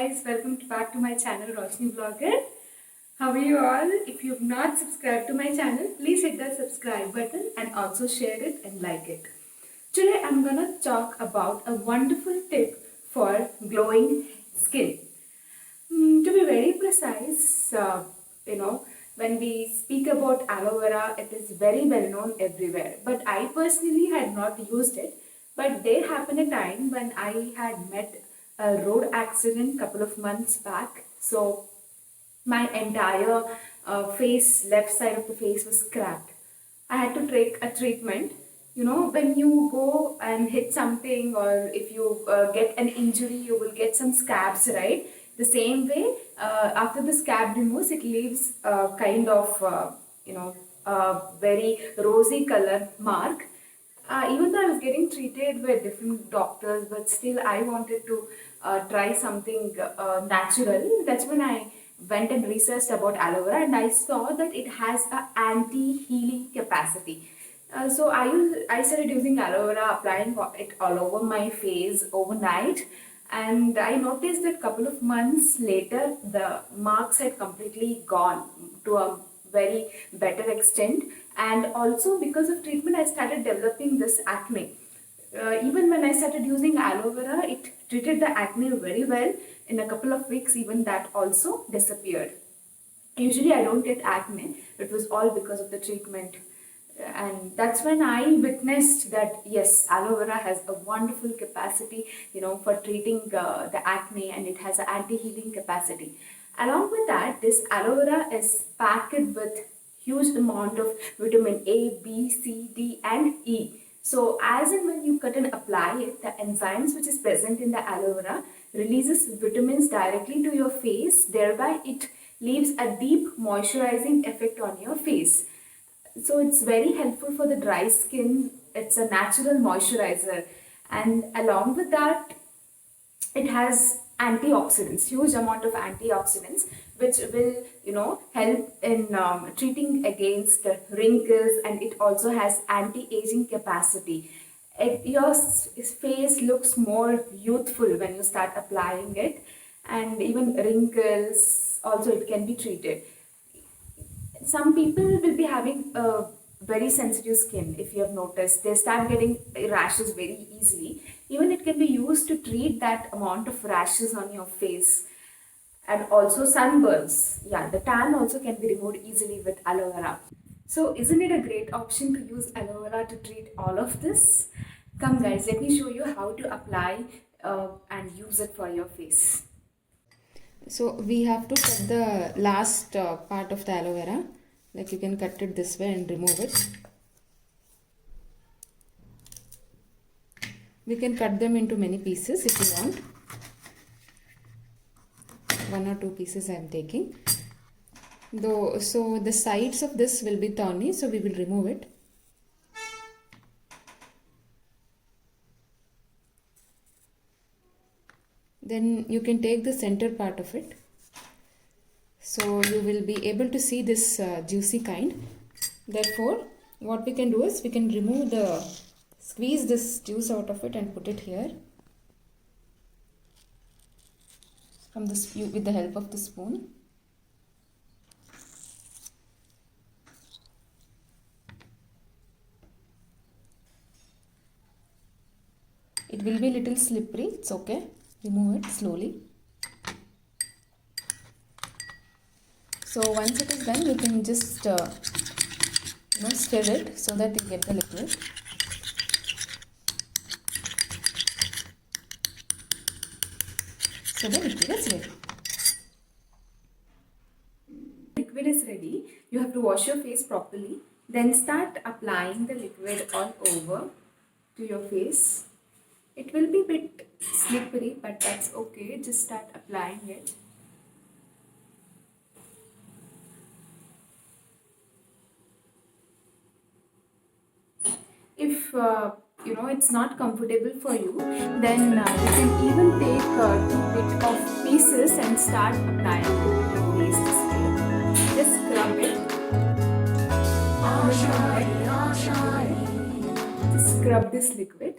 Guys, welcome back to my channel Roshni Vlogger. How are you all? If you have not subscribed to my channel, please hit that subscribe button and also share it and like it. Today I'm gonna talk about a wonderful tip for glowing skin. To be very precise, when we speak about aloe vera, it is very well known everywhere. But I personally had not used it. But there happened a time when I had met a road accident couple of months back. So my entire left side of the face was cracked. I had to take a treatment. When you go and hit something, or if you get an injury, you will get some scabs, right? The same way, after the scab removes, it leaves a kind of, a very rosy color mark. Even though I was getting treated with different doctors, but still I wanted to try something natural. That's when I went and researched about aloe vera, and I saw that it has a anti-healing capacity. So I started using aloe vera, applying it all over my face overnight, and I noticed that couple of months later the marks had completely gone to a very better extent. And also because of treatment I started developing this acne. Even when I started using aloe vera, it treated the acne very well. In a couple of weeks, even that also disappeared. Usually I don't get acne. It was all because of the treatment. And that's when I witnessed that yes, aloe vera has a wonderful capacity, for treating the acne, and it has an anti-healing capacity. Along with that, this aloe vera is packed with huge amount of vitamin A, B, C, D and E. So as and when you cut and apply it, the enzymes which is present in the aloe vera releases vitamins directly to your face, thereby it leaves a deep moisturizing effect on your face. So it's very helpful for the dry skin. It's a natural moisturizer, and along with that, it has antioxidants, huge amount of antioxidants, which will help in treating against wrinkles, and it also has anti-aging capacity. Your face looks more youthful when you start applying it, and even wrinkles also it can be treated. Some people will be having a very sensitive skin. If you have noticed, they start getting rashes very easily. Even it can be used to treat that amount of rashes on your face. And also sunburns, yeah, the tan also can be removed easily with aloe vera. So isn't it a great option to use aloe vera to treat all of this? Come guys, let me show you how to apply and use it for your face. So we have to cut the last part of the aloe vera. Like you can cut it this way and remove it. We can cut them into many pieces if you want. 1 or 2 pieces I am taking. So the sides of this will be thorny, so we will remove it. Then you can take the center part of it. So you will be able to see this juicy kind. Therefore, what we can do is we can squeeze this juice out of it and put it here with the help of the spoon. It will be little slippery, it's okay. Remove it slowly. So once it is done, you can just stir it so that you get the liquid. So the liquid is ready. Liquid is ready. You have to wash your face properly. Then start applying the liquid all over to your face. It will be a bit slippery, but that's okay. Just start applying it. If it's not comfortable for you, then you can even take 2 bit of pieces and start applying to your face this way. Just scrub it. Just scrub this liquid.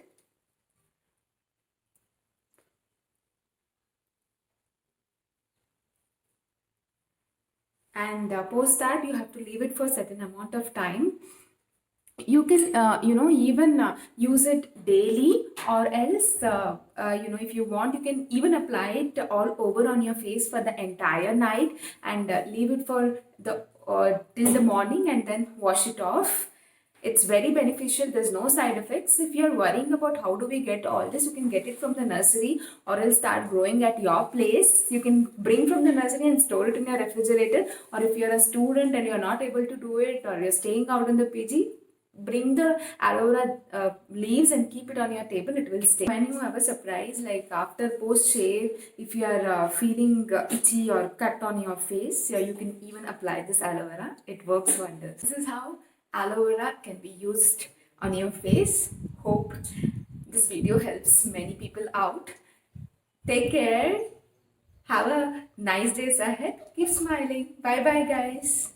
and post that you have to leave it for a certain amount of time. You can even use it daily, or else if you want, you can even apply it all over on your face for the entire night, and leave it for the till the morning, and then wash it off. It's very beneficial. There's no side effects. If you're worrying about how do we get all this, you can get it from the nursery, or else start growing at your place. You can bring from the nursery and store it in your refrigerator. Or if you're a student and you're not able to do it, or you're staying out in the PG, bring the aloe vera leaves and keep it on your table. It will stay. When you have a surprise, like after post shave, if you are feeling itchy or cut on your face, you can even apply this aloe vera. It works wonders. This is how aloe vera can be used on your face. Hope this video helps many people out. Take care. Have a nice days ahead. Keep smiling. Bye bye, guys.